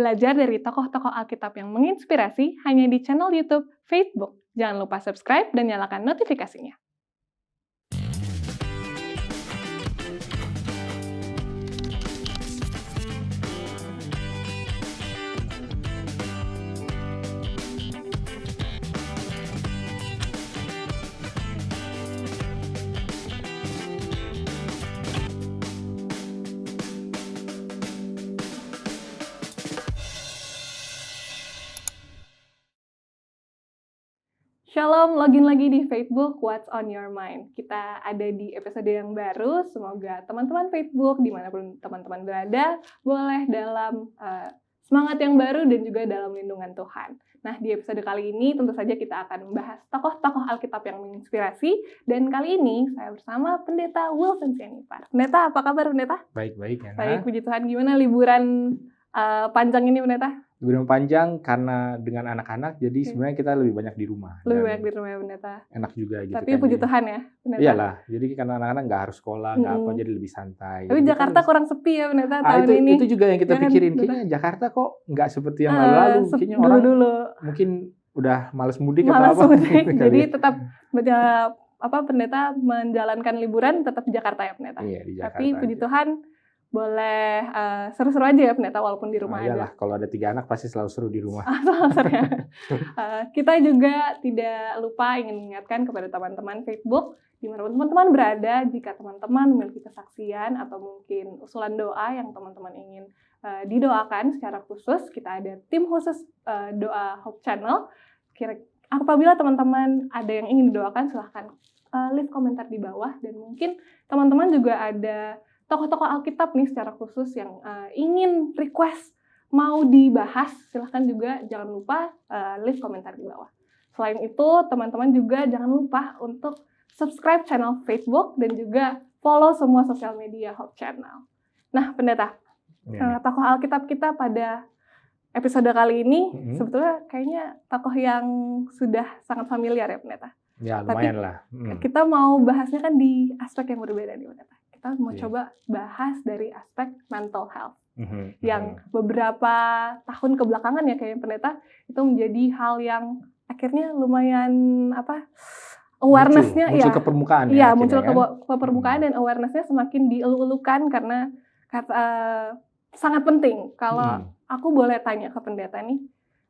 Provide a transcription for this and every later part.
belajar dari tokoh-tokoh Alkitab yang menginspirasi hanya di channel YouTube Facebook. Jangan lupa subscribe dan nyalakan notifikasinya. Shalom, login lagi di Facebook What's on Your Mind. Kita ada di episode yang baru. Semoga teman-teman Facebook dimanapun teman-teman berada boleh dalam semangat yang baru dan juga dalam lindungan Tuhan. Nah, di episode kali ini tentu saja kita akan membahas tokoh-tokoh Alkitab yang menginspirasi. Dan kali ini saya bersama Pendeta Wilson Sianipar. Pendeta, apa kabar Pendeta? Baik-baik ya. Baik, puji Tuhan. Gimana liburan panjang ini Pendeta? Liburan panjang karena dengan anak-anak, jadi sebenarnya kita lebih banyak di rumah. Lebih banyak di rumah ya Pendeta. Enak juga gitu. Tapi puji Tuhan ya Pendeta. Iyalah, jadi karena anak-anak nggak harus sekolah, nggak apa, jadi lebih santai. Tapi Jakarta kurang sepi ya Pendeta tahun ini. Itu juga yang kita pikirin. Kayaknya Jakarta kok nggak seperti yang lalu-lalu. Kayaknya orang mungkin udah malas mudik atau apa. Jadi tetap Pendeta menjalankan liburan tetap di Jakarta ya Pendeta. Iya, di Jakarta. Tapi puji Tuhan boleh seru-seru aja ya Pendeta walaupun di rumah aja. Iyalah, kalau ada 3 anak pasti selalu seru di rumah. Selalu seru ya. Kita juga tidak lupa ingin mengingatkan kepada teman-teman Facebook di mana teman-teman berada, jika teman-teman memiliki kesaksian atau mungkin usulan doa yang teman-teman ingin didoakan secara khusus, kita ada tim khusus doa Hope Channel. Apabila teman-teman ada yang ingin didoakan, silahkan leave komentar di bawah, dan mungkin teman-teman juga ada tokoh-tokoh Alkitab nih secara khusus yang ingin request mau dibahas, silahkan juga jangan lupa leave komentar di bawah. Selain itu, teman-teman juga jangan lupa untuk subscribe channel Facebook dan juga follow semua sosial media Hope Channel. Nah, Pendeta, tokoh Alkitab kita pada episode kali ini sebetulnya kayaknya tokoh yang sudah sangat familiar ya, Pendeta. Ya, lumayan lah. Kita mau bahasnya kan di aspek yang berbeda nih, Pendeta. Kita mau coba bahas dari aspek mental health yang beberapa tahun kebelakangan ya kayaknya Pendeta itu menjadi hal yang akhirnya lumayan awareness-nya muncul ke permukaan ya muncul ke permukaan dan awareness-nya semakin dielu-elukan karena sangat penting. Kalau aku boleh tanya ke Pendeta nih,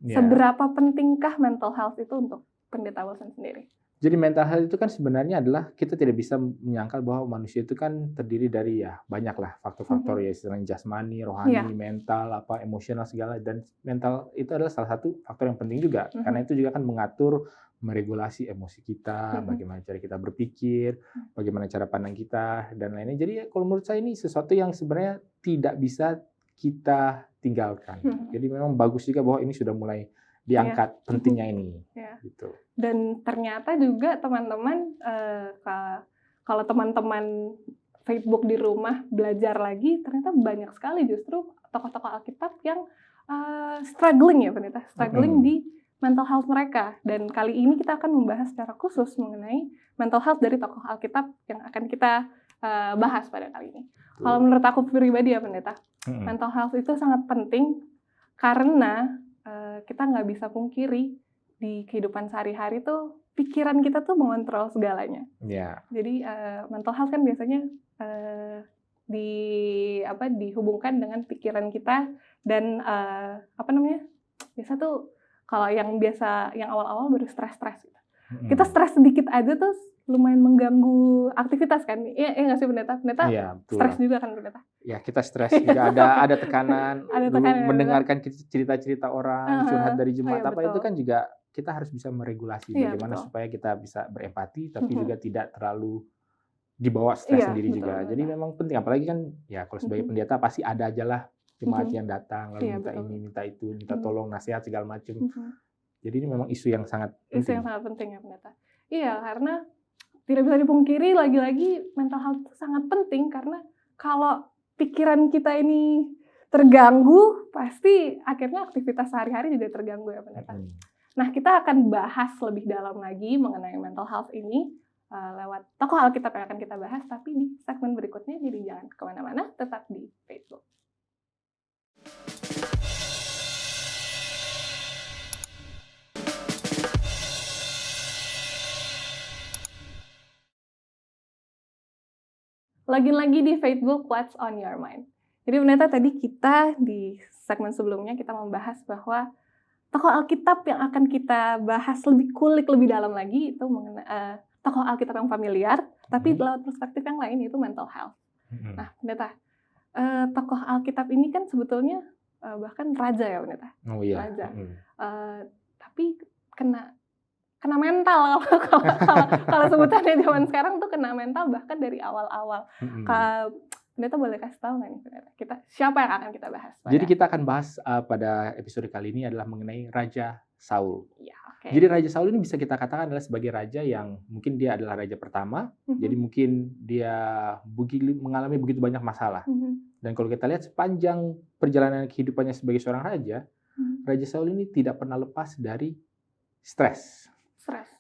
seberapa pentingkah mental health itu untuk Pendeta Wilson sendiri? Jadi mental health itu kan sebenarnya adalah kita tidak bisa menyangkal bahwa manusia itu kan terdiri dari banyak lah faktor-faktor ya, istilahnya jasmani, rohani, mental, emosional segala, dan mental itu adalah salah satu faktor yang penting juga karena itu juga kan mengatur, meregulasi emosi kita, bagaimana cara kita berpikir, bagaimana cara pandang kita dan lainnya. Jadi kalau menurut saya ini sesuatu yang sebenarnya tidak bisa kita tinggalkan. Jadi memang bagus juga bahwa ini sudah mulai diangkat pentingnya ini, gitu. Dan ternyata juga teman-teman, kalau teman-teman Facebook di rumah belajar lagi, ternyata banyak sekali justru tokoh-tokoh Alkitab yang struggling ya Pendeta, struggling di mental health mereka. Dan kali ini kita akan membahas secara khusus mengenai mental health dari tokoh Alkitab yang akan kita bahas pada kali ini. Kalau menurut aku pribadi ya Pendeta, mental health itu sangat penting karena kita nggak bisa pungkiri di kehidupan sehari-hari tuh pikiran kita tuh mengontrol segalanya. Jadi mental health kan biasanya dihubungkan dengan pikiran kita dan biasa tuh kalau yang awal-awal baru stres-stres gitu. Kita stres sedikit aja tuh lumayan mengganggu aktivitas kan. Iya nggak sih Pendeta? Pendeta stres juga kan Pendeta? Ya, kita stres juga, ada tekanan, mendengarkan cerita-cerita orang, curhat dari jemaat itu kan juga kita harus bisa meregulasi bagaimana supaya kita bisa berempati tapi juga tidak terlalu dibawa stres sendiri juga. Jadi memang penting, apalagi kan ya kalau sebagai pendeta pasti ada aja lah jemaat yang datang lalu minta ini, minta itu, minta tolong, nasihat segala macam. Jadi ini memang isu yang sangat penting. Isu yang sangat penting ya Pendeta. Iya, karena tidak bisa dipungkiri lagi-lagi mental health itu sangat penting karena kalau pikiran kita ini terganggu, pasti akhirnya aktivitas sehari-hari juga terganggu ya Pendeta. Nah, kita akan bahas lebih dalam lagi mengenai mental health ini lewat tokoh Alkitab yang akan kita bahas, tapi di segmen berikutnya, jadi jangan kemana-mana, tetap di Facebook. lagi-lagi di Facebook What's on Your Mind. Jadi pendeta, tadi kita di segmen sebelumnya kita membahas bahwa tokoh Alkitab yang akan kita bahas lebih kulik lebih dalam lagi itu mengenai tokoh Alkitab yang familiar, tapi lewat perspektif yang lain yaitu mental health. Nah, pendeta, tokoh Alkitab ini kan sebetulnya bahkan raja ya, pendeta. Oh iya. Raja. Tapi kena mental kalau sebutannya zaman sekarang tuh kena mental bahkan dari awal-awal. Pendeta boleh kasih tahu nggak nih, pendeta, siapa yang akan kita bahas? Jadi kita akan bahas pada episode kali ini adalah mengenai Raja Saul. Ya, okay. Jadi Raja Saul ini bisa kita katakan adalah sebagai raja yang mungkin dia adalah raja pertama. Jadi mungkin dia mengalami begitu banyak masalah. Dan kalau kita lihat sepanjang perjalanan kehidupannya sebagai seorang raja, Raja Saul ini tidak pernah lepas dari stres.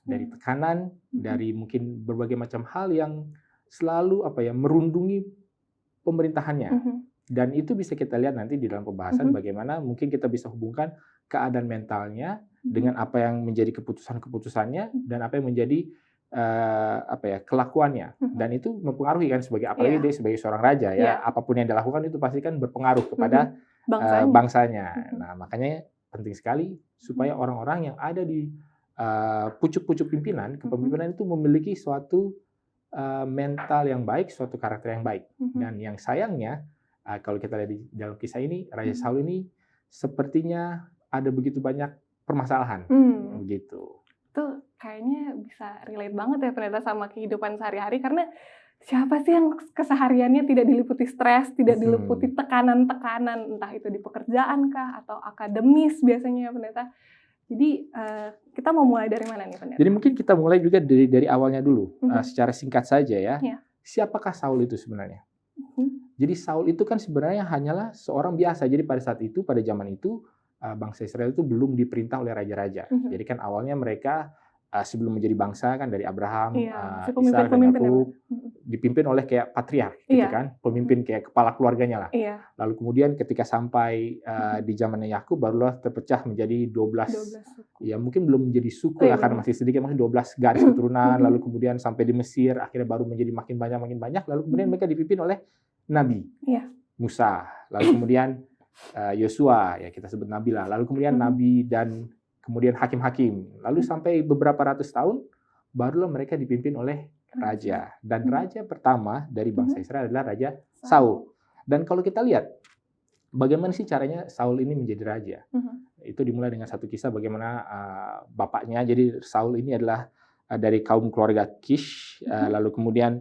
Dari tekanan, dari mungkin berbagai macam hal yang selalu merundungi pemerintahannya. Dan itu bisa kita lihat nanti di dalam pembahasan bagaimana mungkin kita bisa hubungkan keadaan mentalnya dengan apa yang menjadi keputusan-keputusannya dan apa yang menjadi kelakuannya. Dan itu mempengaruhi kan apalagi dia sebagai seorang raja ya, apapun yang dilakukan itu pasti kan berpengaruh kepada bangsanya. Nah, makanya penting sekali supaya orang-orang yang ada di pucuk-pucuk pimpinan, kepemimpinan itu memiliki suatu mental yang baik, suatu karakter yang baik. Dan yang sayangnya, kalau kita lihat di dalam kisah ini, Raja Saul ini sepertinya ada begitu banyak permasalahan. Begitu. Itu kayaknya bisa relate banget ya, pendeta, sama kehidupan sehari-hari, karena siapa sih yang kesehariannya tidak diliputi stres, tidak diliputi tekanan-tekanan, entah itu di pekerjaan kah, atau akademis biasanya ya, pendeta. Jadi kita mau mulai dari mana nih, pendeta? Jadi mungkin kita mulai juga dari awalnya dulu, secara singkat saja ya. Siapakah Saul itu sebenarnya? Jadi Saul itu kan sebenarnya hanyalah seorang biasa. Jadi pada saat itu, pada zaman itu, bangsa Israel itu belum diperintah oleh raja-raja. Jadi kan awalnya mereka sebelum menjadi bangsa kan dari Abraham, Ishak dan Yakub dipimpin oleh kayak patriark, gitu kan, pemimpin kayak kepala keluarganya lah. Lalu kemudian ketika sampai di zamannya Yakub barulah terpecah menjadi 12 ya mungkin belum menjadi suku lah karena masih sedikit, masih 12 garis keturunan. Lalu kemudian sampai di Mesir akhirnya baru menjadi makin banyak. Lalu kemudian mereka dipimpin oleh nabi Musa. Lalu kemudian Yosua, ya kita sebut nabi lah. Lalu kemudian nabi dan kemudian hakim-hakim. Lalu sampai beberapa ratus tahun, barulah mereka dipimpin oleh raja. Dan raja pertama dari bangsa Israel adalah Raja Saul. Dan kalau kita lihat, bagaimana sih caranya Saul ini menjadi raja? Itu dimulai dengan satu kisah bagaimana bapaknya, jadi Saul ini adalah dari kaum keluarga Kish. Lalu kemudian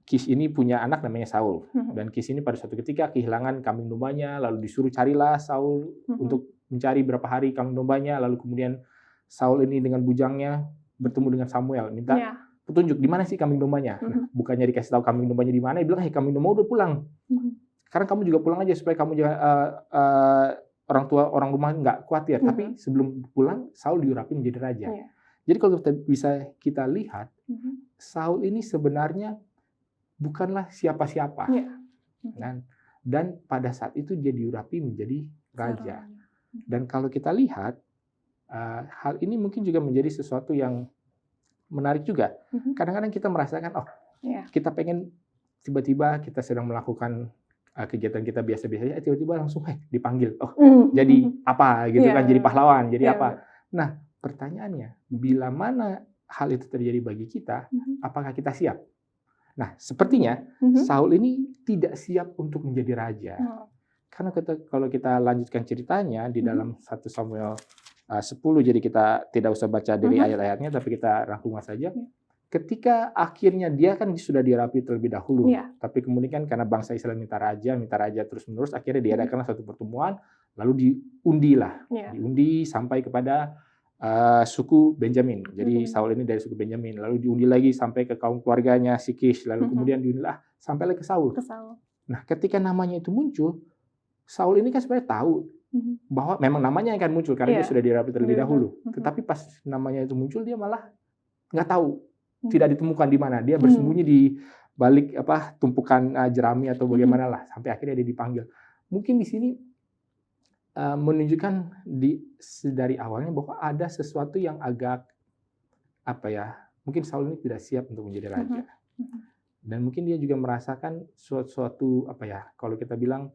Kish ini punya anak namanya Saul. Dan Kish ini pada suatu ketika kehilangan kambing dombanya, lalu disuruh carilah Saul untuk mencari berapa hari kambing dombanya. Lalu kemudian Saul ini dengan bujangnya bertemu dengan Samuel, minta petunjuk di mana sih kambing dombanya. Nah, bukannya dikasih tahu kambing dombanya di mana, dia bilang, "Hei, kambing domba udah pulang. Sekarang kamu juga pulang aja supaya kamu jangan orang rumah nggak khawatir." Tapi sebelum pulang, Saul diurapi menjadi raja. Jadi kalau kita lihat, Saul ini sebenarnya bukanlah siapa-siapa. Dan pada saat itu dia diurapi menjadi raja. Dan kalau kita lihat, hal ini mungkin juga menjadi sesuatu yang menarik juga. Kadang-kadang kita merasakan, kita pengen tiba-tiba kita sedang melakukan kegiatan kita biasa-biasa, tiba-tiba langsung dipanggil. Jadi apa gitu kan, jadi pahlawan, jadi apa. Nah, pertanyaannya, bila mana hal itu terjadi bagi kita, apakah kita siap? Nah, sepertinya Saul ini tidak siap untuk menjadi raja. Karena kalau kita lanjutkan ceritanya di dalam 1 Samuel 10, jadi kita tidak usah baca dari ayat-ayatnya, tapi kita rangkum saja. Ketika akhirnya dia kan sudah dirapi terlebih dahulu, tapi kemudian karena bangsa Israel minta raja terus-menerus, akhirnya diadakan satu pertemuan, lalu diundi sampai kepada suku Benjamin. Jadi Saul ini dari suku Benjamin, lalu diundi lagi sampai ke kaum keluarganya si Kish, lalu kemudian diundilah sampai ke Saul. Nah, ketika namanya itu muncul, Saul ini kan sebenarnya tahu bahwa memang namanya akan muncul karena dia sudah dirapi terlebih dahulu. Tetapi pas namanya itu muncul, dia malah nggak tahu, tidak ditemukan di mana. Dia bersembunyi di balik tumpukan jerami atau bagaimana lah, sampai akhirnya dia dipanggil. Mungkin di sini menunjukkan dari awalnya bahwa ada sesuatu yang agak mungkin Saul ini tidak siap untuk menjadi raja. dan mungkin dia juga merasakan suatu apa ya, kalau kita bilang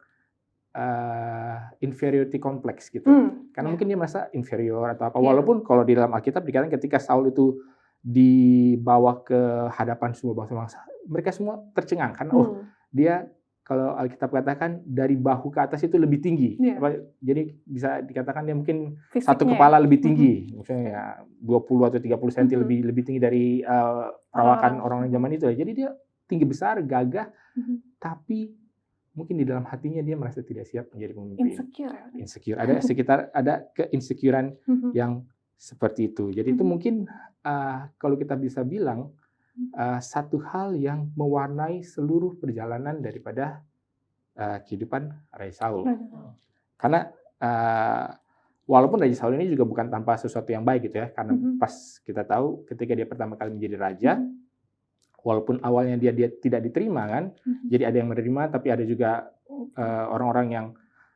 inferiority complex gitu. Karena mungkin dia merasa inferior atau apa. Walaupun kalau di dalam Alkitab dikatakan ketika Saul itu dibawa ke hadapan semua bangsa-bangsa, mereka semua tercengang karena dia, kalau Alkitab katakan dari bahu ke atas itu lebih tinggi. Jadi bisa dikatakan dia mungkin fisiknya, satu kepala lebih tinggi. Misalnya ya 20 atau 30 cm lebih tinggi dari perawakan orang zaman itu. Jadi dia tinggi besar, gagah, tapi mungkin di dalam hatinya dia merasa tidak siap menjadi pemimpin. Insecure. Ada keinsecurean yang seperti itu. Jadi itu mungkin kalau kita bisa bilang satu hal yang mewarnai seluruh perjalanan daripada kehidupan Raja Saul. Karena walaupun Raja Saul ini juga bukan tanpa sesuatu yang baik gitu ya. Karena pas kita tahu ketika dia pertama kali menjadi raja, walaupun awalnya dia tidak diterima kan, jadi ada yang menerima, tapi ada juga orang-orang yang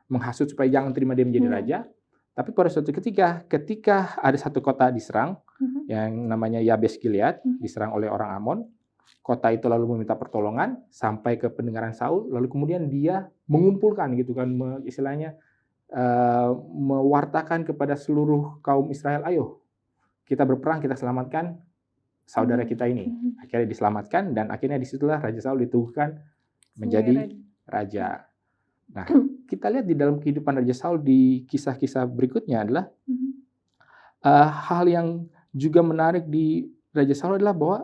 menghasut supaya jangan terima dia menjadi raja. Tapi pada suatu ketika ada satu kota diserang, yang namanya Yabes Gilead, diserang oleh orang Amon, kota itu lalu meminta pertolongan sampai ke pendengaran Saul, lalu kemudian dia mengumpulkan gitu kan, istilahnya mewartakan kepada seluruh kaum Israel, ayo kita berperang, kita selamatkan saudara kita ini. Akhirnya diselamatkan, dan akhirnya disitulah Raja Saul ditubuhkan menjadi raja. Nah, kita lihat di dalam kehidupan Raja Saul di kisah-kisah berikutnya adalah hal yang juga menarik di Raja Saul adalah bahwa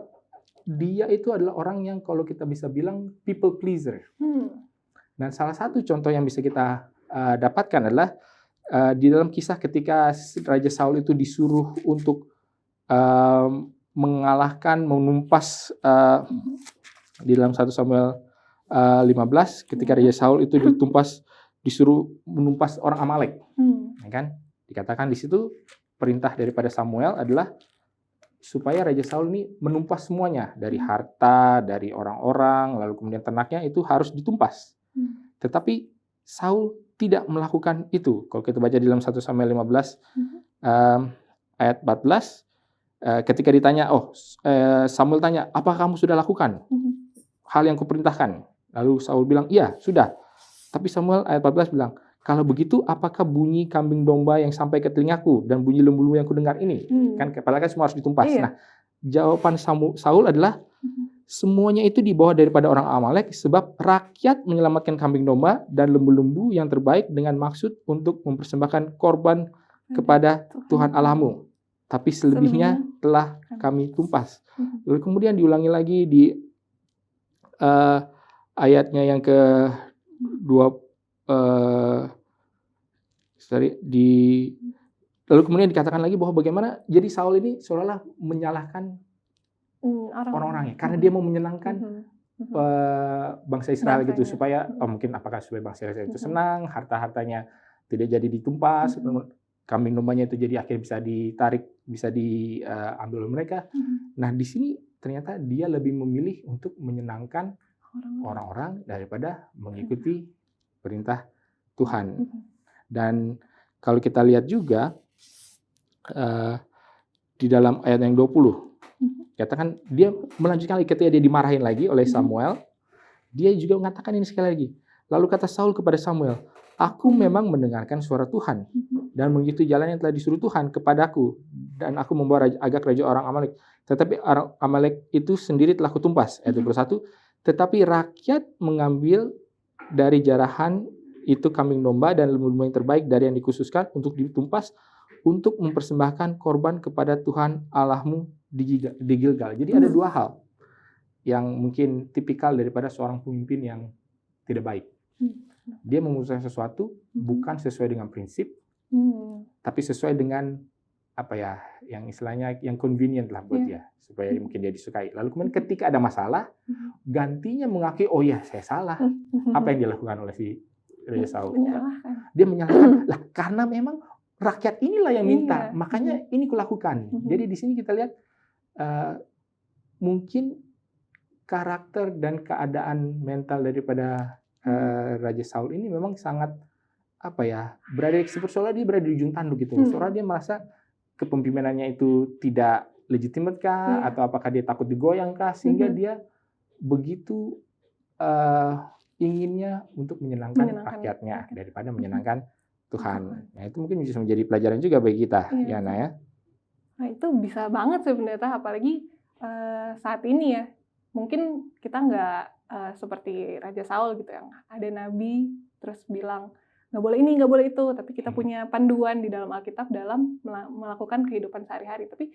dia itu adalah orang yang kalau kita bisa bilang people pleaser. Dan salah satu contoh yang bisa kita dapatkan adalah di dalam kisah ketika Raja Saul itu disuruh untuk menumpas di dalam 1 Samuel 15 ketika Raja Saul itu disuruh menumpas orang Amalek, ya kan? Dikatakan di situ perintah daripada Samuel adalah supaya Raja Saul ini menumpas semuanya, dari harta, dari orang-orang, lalu kemudian ternaknya itu harus ditumpas. Tetapi Saul tidak melakukan itu. Kalau kita baca di dalam 1 Samuel 15 ayat 14. Ketika ditanya, Samuel tanya, apa kamu sudah lakukan hal yang kuperintahkan? Lalu Saul bilang, iya, sudah. Tapi Samuel ayat 14 bilang, kalau begitu, apakah bunyi kambing domba yang sampai ke telingaku dan bunyi lembu-lembu yang kudengar ini? Kan kepala kan semua harus ditumpas. Nah, jawaban Saul adalah, semuanya itu dibawa daripada orang Amalek sebab rakyat menyelamatkan kambing domba dan lembu-lembu yang terbaik dengan maksud untuk mempersembahkan korban kepada Tuhan Allahmu. Tapi selebihnya telah kami tumpas. Lalu kemudian diulangi lagi di ayatnya yang lalu kemudian dikatakan lagi bahwa bagaimana jadi Saul ini seolah-olah menyalahkan orang-orangnya karena dia mau menyenangkan bangsa Israel gitu, supaya mungkin apakah supaya bangsa Israel itu senang, harta-hartanya tidak jadi ditumpas, kambing dombanya itu jadi akhirnya bisa ditarik, bisa diambil oleh mereka. Nah, di sini ternyata dia lebih memilih untuk menyenangkan orang-orang daripada mengikuti perintah Tuhan. Dan kalau kita lihat juga di dalam ayat yang 20, katakan dia melanjutkan lagi ketika dia dimarahin lagi oleh Samuel, dia juga mengatakan ini sekali lagi. Lalu kata Saul kepada Samuel, aku memang mendengarkan suara Tuhan dan mengikuti jalan yang telah disuruh Tuhan kepadaku, dan aku membawa agak raja orang Amalek. Tetapi orang Amalek itu sendiri telah kutumpas. Ayat 21. Tetapi rakyat mengambil dari jarahan itu kambing domba dan lembu-lembu yang terbaik dari yang dikhususkan untuk ditumpas, untuk mempersembahkan korban kepada Tuhan Allahmu di Gilgal. Jadi ada dua hal yang mungkin tipikal daripada seorang pemimpin yang tidak baik. Dia memutuskan sesuatu bukan sesuai dengan prinsip, tapi sesuai dengan apa ya, yang istilahnya yang convenient lah buat dia, supaya mungkin dia disukai. Lalu kemudian ketika ada masalah, gantinya mengakui, oh ya saya salah. Apa yang dilakukan oleh si Raja Saul? Dia menyalahkan lah, karena memang rakyat inilah yang minta, makanya ini kulakukan. Jadi di sini kita lihat mungkin karakter dan keadaan mental daripada Raja Saul ini memang sangat berada seolah dia berada di ujung tanduk gitu. Seolah dia merasa kepemimpinannya itu tidak legitimate kah, atau apakah dia takut digoyang kah, sehingga dia begitu inginnya untuk menyenangkan rakyatnya daripada menyenangkan Tuhan. Nah, itu mungkin bisa menjadi pelajaran juga bagi kita, ya Nah ya. Nah, itu bisa banget sih pendeta, apalagi saat ini ya. Mungkin kita nggak seperti Raja Saul gitu yang ada nabi terus bilang nggak boleh ini, nggak boleh itu, tapi kita punya panduan di dalam Alkitab dalam melakukan kehidupan sehari-hari. Tapi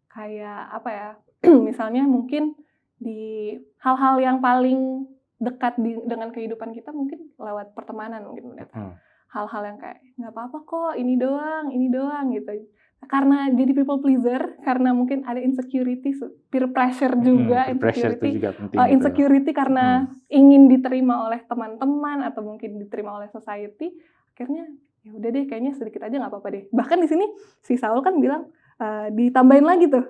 kayak apa ya, misalnya mungkin di hal-hal yang paling dekat dengan kehidupan kita mungkin lewat pertemanan mungkin pendeta. Hal-hal yang kayak nggak apa-apa kok, ini doang gitu. Karena jadi people pleaser, karena mungkin ada insecurity, peer pressure juga, insecurity karena ingin diterima oleh teman-teman atau mungkin diterima oleh society, akhirnya ya udah deh kayaknya sedikit aja nggak apa-apa deh. Bahkan di sini si Saul kan bilang ditambahin lagi tuh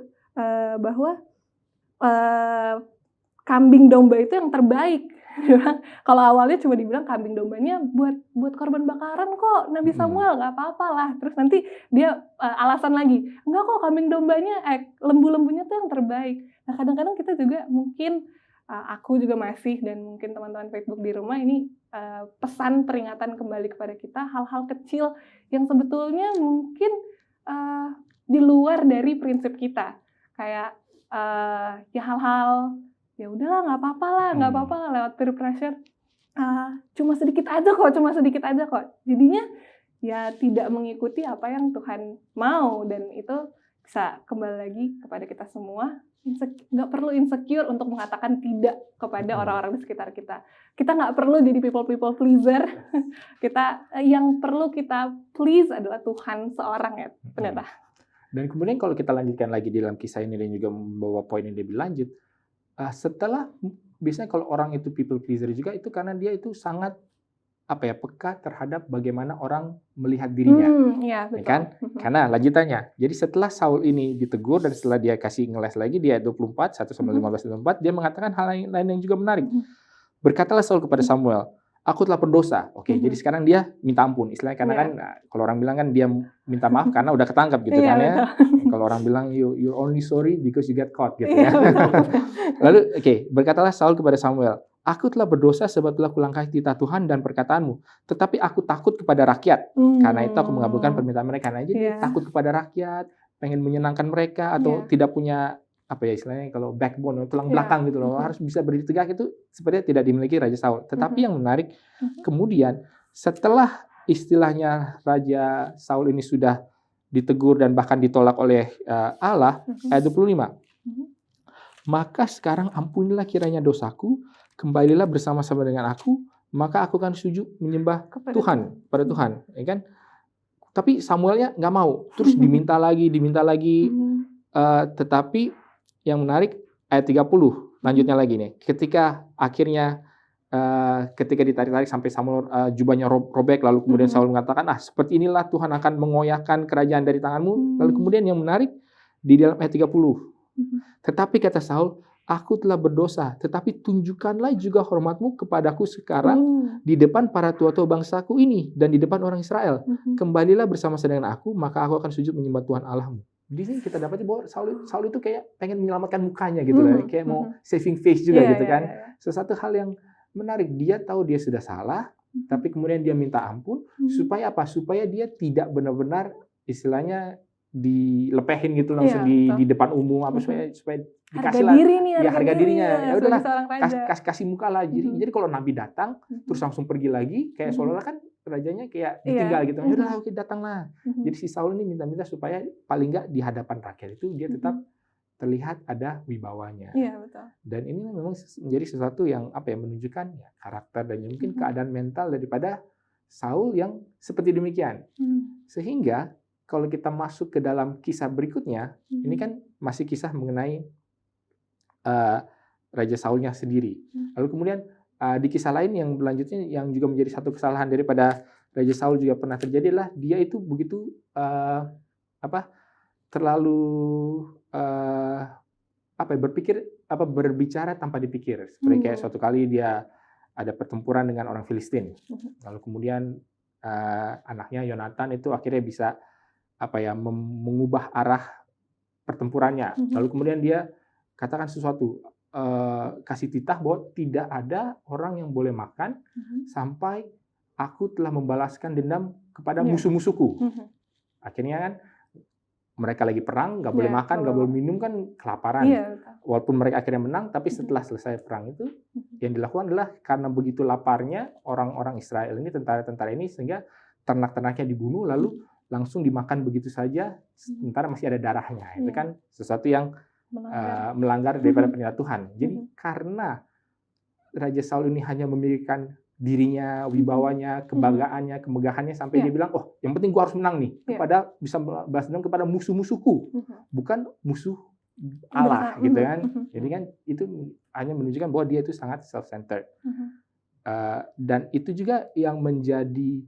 bahwa kambing domba itu yang terbaik. Kalau awalnya cuma dibilang kambing dombanya buat korban bakaran kok, Nabi Samuel nggak apa-apa lah. Terus nanti dia alasan lagi, enggak kok kambing dombanya, lembu-lembunya tuh yang terbaik. Nah kadang-kadang kita juga mungkin, aku juga masih dan mungkin teman-teman Facebook di rumah ini pesan peringatan kembali kepada kita hal-hal kecil yang sebetulnya mungkin di luar dari prinsip kita. Kayak ya hal-hal ya udahlah nggak apa-apa lah lewat peer pressure cuma sedikit aja kok jadinya ya tidak mengikuti apa yang Tuhan mau, dan itu bisa kembali lagi kepada kita semua. Nggak perlu insecure untuk mengatakan tidak kepada orang-orang di sekitar kita nggak perlu jadi people pleaser. Yang perlu kita please adalah Tuhan seorang ya pendeta. Dan kemudian kalau kita lanjutkan lagi di dalam kisah ini dan juga membawa poin yang lebih lanjut, setelah biasanya kalau orang itu people pleaser juga itu karena dia itu sangat peka terhadap bagaimana orang melihat dirinya, ya kan? Karena lanjutannya, jadi setelah Saul ini ditegur dan setelah dia kasih ngeles lagi, dia 24 1-15 dia mengatakan hal lain yang juga menarik. Berkatalah Saul kepada Samuel, aku telah berdosa. Jadi sekarang dia minta ampun. Istilahnya karena kan kalau orang bilang kan dia minta maaf karena udah ketangkap gitu kan ya. Kalau orang bilang you're only sorry because you get caught gitu ya. Lalu berkatalah Saul kepada Samuel, aku telah berdosa sebab telah kulangkahi titah Tuhan dan perkataanmu. Tetapi aku takut kepada rakyat. Karena itu aku mengabulkan permintaan mereka. Nah, jadi takut kepada rakyat, pengen menyenangkan mereka atau tidak punya istilahnya kalau backbone, tulang belakang gitu loh, harus bisa berdiri tegak, itu sepertinya tidak dimiliki Raja Saul. Tetapi yang menarik, kemudian setelah istilahnya Raja Saul ini sudah ditegur dan bahkan ditolak oleh Allah, ayat 25. Maka sekarang ampunilah kiranya dosaku, kembalilah bersama-sama dengan aku, maka aku akan sujud menyembah pada Tuhan, ya kan? Tapi Samuelnya nggak mau, terus diminta lagi, tetapi yang menarik ayat 30 lanjutnya lagi nih. Ketika akhirnya ketika ditarik-tarik sampai Samuel jubahnya robek, lalu kemudian Saul mengatakan, seperti inilah Tuhan akan mengoyakkan kerajaan dari tanganmu. Lalu kemudian yang menarik di dalam ayat 30. Tetapi kata Saul, aku telah berdosa, tetapi tunjukkanlah juga hormatmu kepadaku sekarang di depan para tua-tua bangsaku ini dan di depan orang Israel. Kembalilah bersama-sama dengan aku, maka aku akan sujud menyembah Tuhan Allahmu. Di sini kita dapat bahwa Saul itu kayak pengen menyelamatkan mukanya gitu lah, kayak mau saving face juga gitu kan. Sesuatu hal yang menarik, dia tahu dia sudah salah, tapi kemudian dia minta ampun supaya apa? Supaya dia tidak benar-benar istilahnya dilepehin gitu langsung di depan umum supaya dikasih harga dirinya. Ya udahlah, kasih muka lah. Jadi kalau nabi datang terus langsung pergi lagi, kayak seolah-olah kan rajanya kayak ditinggal gitu. Ya udahlah, oke, datanglah. Jadi si Saul ini minta-minta supaya paling nggak di hadapan rakyat itu dia tetap terlihat ada wibawanya. Dan ini memang menjadi sesuatu yang menunjukkan karakter dan mungkin keadaan mental daripada Saul yang seperti demikian. Sehingga kalau kita masuk ke dalam kisah berikutnya, ini kan masih kisah mengenai Raja Saulnya sendiri. Lalu kemudian di kisah lain yang berlanjutnya yang juga menjadi satu kesalahan daripada Raja Saul juga pernah terjadi adalah dia itu begitu terlalu berbicara tanpa dipikir. Seperti kayak suatu kali dia ada pertempuran dengan orang Filistin. Lalu kemudian anaknya Yonatan itu akhirnya bisa mengubah arah pertempurannya. Lalu kemudian dia katakan sesuatu, kasih titah bahwa tidak ada orang yang boleh makan sampai aku telah membalaskan dendam kepada musuh-musuhku. Akhirnya kan mereka lagi perang, nggak boleh makan, nggak boleh minum, kan kelaparan. Walaupun mereka akhirnya menang, tapi setelah selesai perang itu, yang dilakukan adalah karena begitu laparnya orang-orang Israel ini, tentara-tentara ini, sehingga ternak-ternaknya dibunuh, lalu langsung dimakan begitu saja, sementara masih ada darahnya. Itu kan sesuatu yang melanggar daripada perintah Tuhan. Jadi karena Raja Saul ini hanya memikirkan dirinya, wibawanya, kebanggaannya, kemegahannya, sampai dia bilang, oh yang penting gua harus menang nih, kepada bisa balas dendam kepada musuh-musuhku, bukan musuh Allah, gitu kan. Jadi kan itu hanya menunjukkan bahwa dia itu sangat self-centered. Dan itu juga yang menjadi,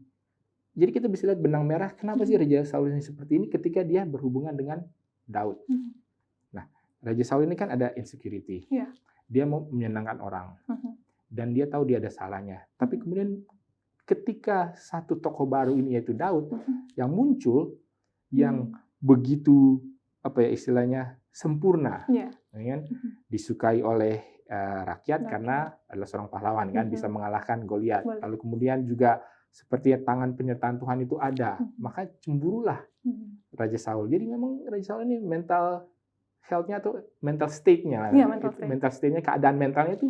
jadi kita bisa lihat benang merah kenapa sih Raja Saul ini seperti ini ketika dia berhubungan dengan Daud. Nah, Raja Saul ini kan ada insecurity. Dia mau menyenangkan orang. Dan dia tahu dia ada salahnya. Tapi kemudian ketika satu tokoh baru ini, yaitu Daud, yang muncul, yang begitu istilahnya sempurna, kan? Disukai oleh rakyat karena adalah seorang pahlawan, kan, bisa mengalahkan Goliat. Lalu kemudian juga seperti tangan penyertaan Tuhan itu ada, maka cemburulah Raja Saul. Jadi memang Raja Saul ini mental health-nya atau mental state-nya, mental state-nya, keadaan mentalnya itu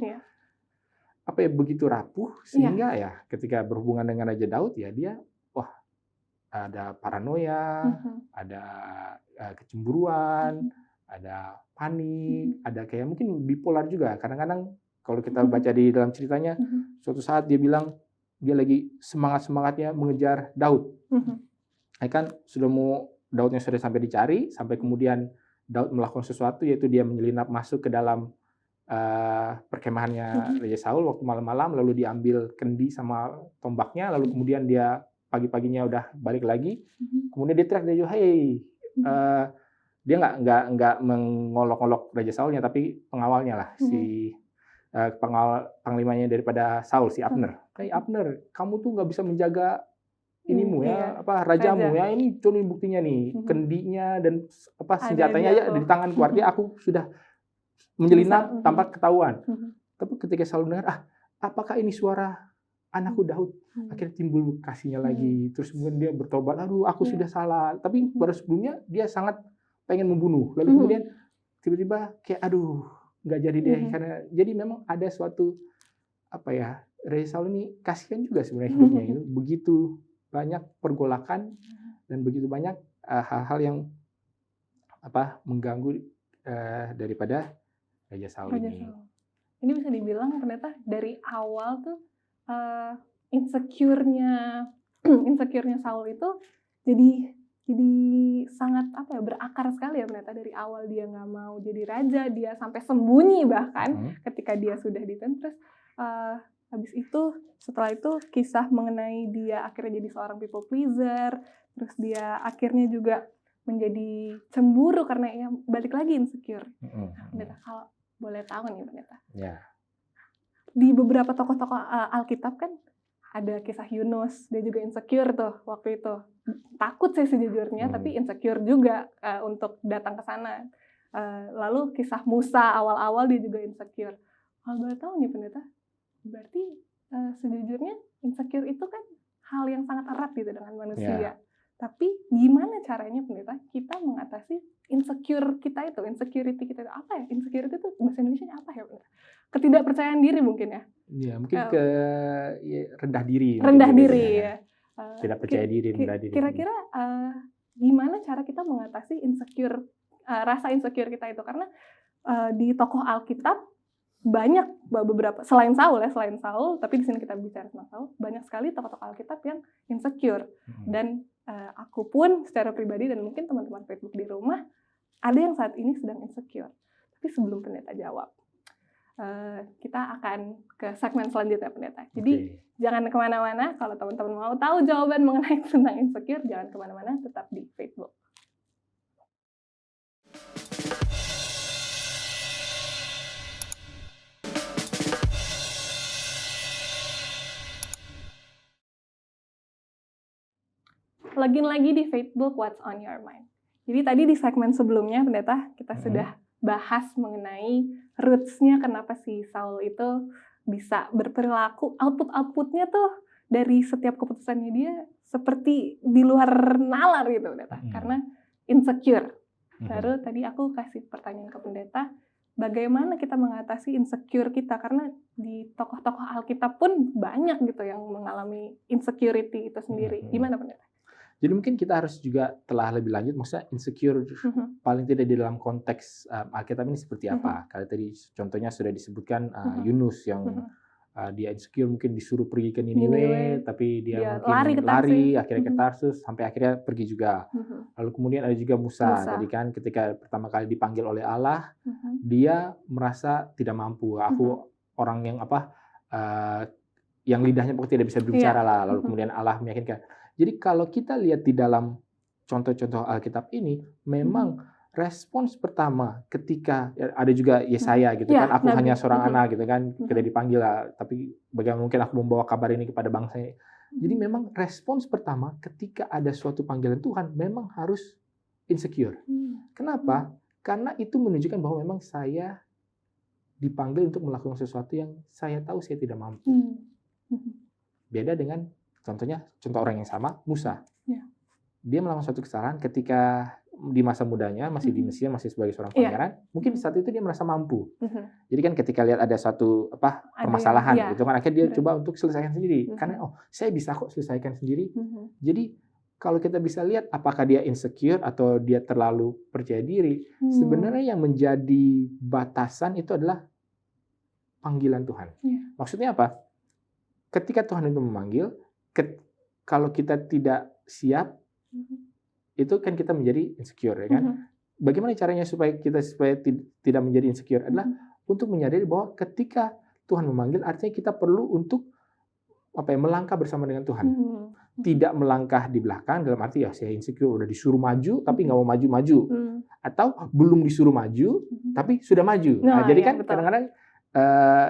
begitu rapuh, sehingga ya ketika berhubungan dengan Raja Daud, ya dia ada paranoia, ada kecemburuan, ada panik, ada kayak mungkin bipolar juga. Kadang-kadang kalau kita baca di dalam ceritanya, suatu saat dia bilang dia lagi semangat-semangatnya mengejar Daud. Kan Daudnya sudah sampai dicari, sampai kemudian Daud melakukan sesuatu, yaitu dia menyelinap masuk ke dalam perkemahannya Raja Saul waktu malam-malam, lalu diambil kendi sama tombaknya, lalu kemudian dia pagi-paginya udah balik lagi, kemudian dia teriak, hey, dia nggak mengolok-olok Raja Saulnya, tapi pengawalnya lah, si pengawal panglimanya daripada Saul, si Abner. Hey Abner, kamu tuh nggak bisa menjaga inimu rajamu ya, ini cuma buktinya nih, kendinya dan senjatanya aja di tanganku, artinya aku sudah menyelinap tanpa ketahuan. Tapi ketika Saul dengar, apakah ini suara anakku Daud? Akhirnya timbul kasihnya lagi. Terus kemudian dia bertobat, aduh aku sudah salah. Tapi pada sebelumnya dia sangat pengen membunuh. Lalu kemudian tiba-tiba kayak aduh nggak jadi deh. Karena jadi memang ada suatu Raja Saul ini kasihan juga sebenarnya hidupnya itu. Begitu banyak pergolakan dan begitu banyak hal-hal yang mengganggu daripada Raja Saul ini. Ini bisa dibilang ternyata dari awal tuh insecure-nya Saul itu jadi sangat berakar sekali ya ternyata. Dari awal dia nggak mau jadi raja, dia sampai sembunyi bahkan ketika dia sudah terus habis itu, setelah itu kisah mengenai dia akhirnya jadi seorang people pleaser, terus dia akhirnya juga menjadi cemburu karena ya balik lagi insecure. Pendeta, kalau boleh tahu nih pendeta, di beberapa tokoh-tokoh Alkitab kan ada kisah Yunus, dia juga insecure tuh waktu itu, takut sih sejujurnya, tapi insecure juga untuk datang ke sana. Lalu kisah Musa awal-awal dia juga insecure. Kalau boleh tahu nih pendeta, berarti sejujurnya insecure itu kan hal yang sangat erat gitu dengan manusia. Tapi gimana caranya pendeta kita mengatasi insecure kita itu, insecurity kita itu apa ya? Insecurity itu bahasa Indonesianya apa ya pendeta? Ketidakpercayaan diri mungkin ya? Iya, mungkin rendah diri. Rendah diri ya. Tidak percaya diri, rendah diri. Kira-kira gimana cara kita mengatasi insecure, rasa insecure kita itu? Karena di tokoh Alkitab banyak beberapa, selain Saul, tapi di sini kita bicara tentang Saul, banyak sekali tokoh-tokoh Alkitab yang insecure. Dan aku pun secara pribadi dan mungkin teman-teman Facebook di rumah ada yang saat ini sedang insecure. Tapi sebelum pendeta jawab, kita akan ke segmen selanjutnya pendeta. Jadi jangan kemana-mana. Kalau teman-teman mau tahu jawaban mengenai tentang insecure, jangan kemana-mana, tetap di Facebook. Lagi di Facebook What's on Your Mind. Jadi tadi di segmen sebelumnya pendeta kita sudah bahas mengenai roots-nya kenapa si Saul itu bisa berperilaku, output-outputnya tuh dari setiap keputusannya dia seperti di luar nalar gitu pendeta, karena insecure. Baru tadi aku kasih pertanyaan ke pendeta, bagaimana kita mengatasi insecure kita, karena di tokoh-tokoh Alkitab pun banyak gitu yang mengalami insecurity itu sendiri. Gimana pendeta? Jadi mungkin kita harus juga telah lebih lanjut, maksudnya insecure paling tidak di dalam konteks Alkitab ini seperti apa. Kalau tadi contohnya sudah disebutkan Yunus yang dia insecure, mungkin disuruh pergi ke Niniwe, tapi dia mungkin lari akhirnya ke Tarsus, sampai akhirnya pergi juga. Lalu kemudian ada juga Musa. Tadi kan ketika pertama kali dipanggil oleh Allah, dia merasa tidak mampu. Aku orang yang yang lidahnya pokoknya tidak bisa berbicara lah. Lalu kemudian Allah meyakinkan. Jadi kalau kita lihat di dalam contoh-contoh Alkitab ini, memang respons pertama ketika ada juga Yesaya gitu kan, aku hanya seorang anak gitu kan, kita dipanggil lah, tapi bagaimana mungkin aku membawa kabar ini kepada bangsa. Jadi memang respons pertama ketika ada suatu panggilan Tuhan memang harus insecure. Kenapa? Karena itu menunjukkan bahwa memang saya dipanggil untuk melakukan sesuatu yang saya tahu saya tidak mampu. Beda dengan contoh orang yang sama, Musa. Dia melakukan suatu kesalahan ketika di masa mudanya, masih di Mesir, masih sebagai seorang pangeran, mungkin saat itu dia merasa mampu. Jadi kan ketika lihat ada suatu permasalahan, gitu kan, akhirnya dia coba untuk selesaikan sendiri. Karena saya bisa kok selesaikan sendiri. Jadi kalau kita bisa lihat apakah dia insecure atau dia terlalu percaya diri, sebenarnya yang menjadi batasan itu adalah panggilan Tuhan. Maksudnya apa? Ketika Tuhan itu memanggil, kalau kita tidak siap, itu kan kita menjadi insecure, ya kan? Bagaimana caranya supaya tidak menjadi insecure adalah untuk menyadari bahwa ketika Tuhan memanggil, artinya kita perlu untuk melangkah bersama dengan Tuhan. Tidak melangkah di belakang dalam arti saya insecure udah disuruh maju tapi nggak mau maju-maju, atau belum disuruh maju tapi sudah maju. Nah, jadi kan kadang-kadang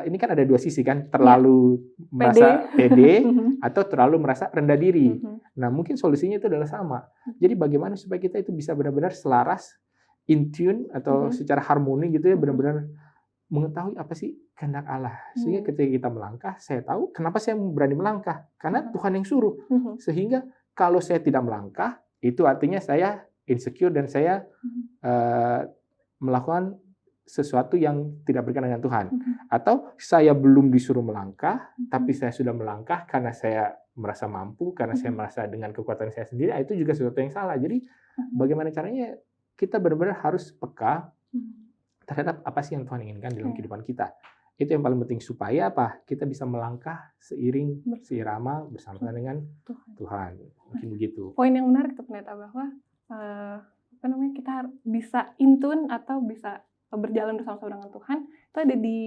ini kan ada dua sisi kan, terlalu merasa pede atau terlalu merasa rendah diri. Nah, mungkin solusinya itu adalah sama. Jadi bagaimana supaya kita itu bisa benar-benar selaras, in tune atau secara harmoni gitu ya, benar-benar mengetahui apa sih kehendak Allah. Sehingga ketika kita melangkah, saya tahu kenapa saya berani melangkah, karena Tuhan yang suruh. Sehingga kalau saya tidak melangkah, itu artinya saya insecure dan saya melakukan sesuatu yang tidak berkenan dengan Tuhan. Atau saya belum disuruh melangkah, tapi saya sudah melangkah karena saya merasa mampu, karena saya merasa dengan kekuatan saya sendiri, itu juga sesuatu yang salah. Jadi bagaimana caranya kita benar-benar harus peka terhadap apa sih yang Tuhan inginkan dalam kehidupan kita. Itu yang paling penting, supaya apa? Kita bisa melangkah seirama bersama dengan Tuhan. Mungkin begitu. Poin yang menarik tuh pendeta, bahwa kita bisa in tune atau bisa berjalan bersama-sama dengan Tuhan. Itu ada di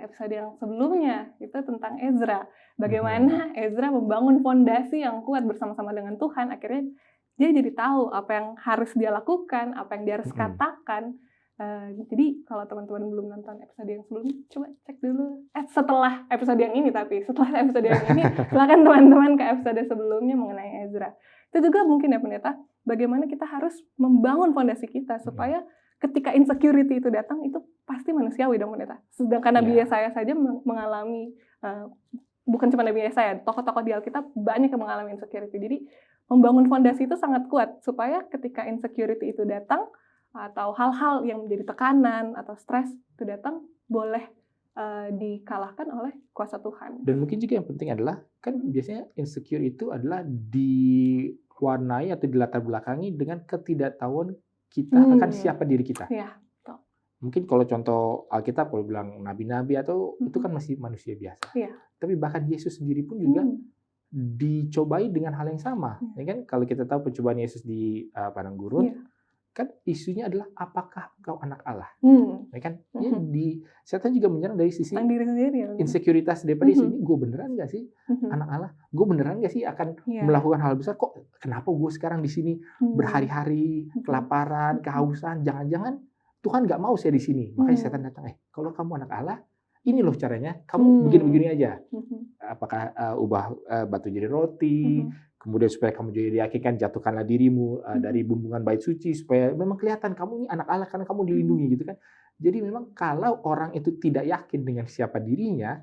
episode yang sebelumnya, itu tentang Ezra. Bagaimana Ezra membangun fondasi yang kuat bersama-sama dengan Tuhan. Akhirnya dia jadi tahu apa yang harus dia lakukan, apa yang dia harus katakan. Jadi kalau teman-teman belum nonton episode yang sebelumnya, coba cek dulu. Setelah episode yang ini, setelah episode yang ini, silakan teman-teman ke episode sebelumnya mengenai Ezra. Itu juga mungkin ya pendeta, bagaimana kita harus membangun fondasi kita supaya ketika insecurity itu datang, itu pasti manusiawi dong pendeta. Sedangkan Nabi Yesaya saja mengalami, bukan cuma Nabi Yesaya, tokoh-tokoh di Alkitab banyak yang mengalami insecurity. Jadi membangun fondasi itu sangat kuat supaya ketika insecurity itu datang, atau hal-hal yang menjadi tekanan atau stres itu datang, boleh dikalahkan oleh kuasa Tuhan. Dan mungkin juga yang penting adalah, kan biasanya insecure itu adalah diwarnai atau dilatar belakangi dengan ketidaktahuan kita akan siapa diri kita. Mungkin kalau contoh Alkitab, kalau bilang nabi-nabi atau itu kan masih manusia biasa. Tapi bahkan Yesus sendiri pun juga dicobai dengan hal yang sama. Ya kan? Kalau kita tahu pencobaan Yesus di padang gurun, kan isunya adalah apakah engkau anak Allah, ya kan? Setan juga menyerang dari sisi insekuritas daripada sini, gue beneran nggak sih anak Allah? Gue beneran nggak sih akan melakukan hal besar? Kok kenapa gue sekarang di sini berhari-hari kelaparan, kehausan? Jangan-jangan Tuhan nggak mau saya di sini. Makanya setan datang, kalau kamu anak Allah, ini loh caranya, kamu begini-begini aja. Apakah ubah batu jadi roti? Kemudian supaya kamu jadi diyakinkan, jatuhkanlah dirimu dari bumbungan bait suci, supaya memang kelihatan kamu ini anak Allah karena kamu dilindungi gitu kan. Jadi memang kalau orang itu tidak yakin dengan siapa dirinya,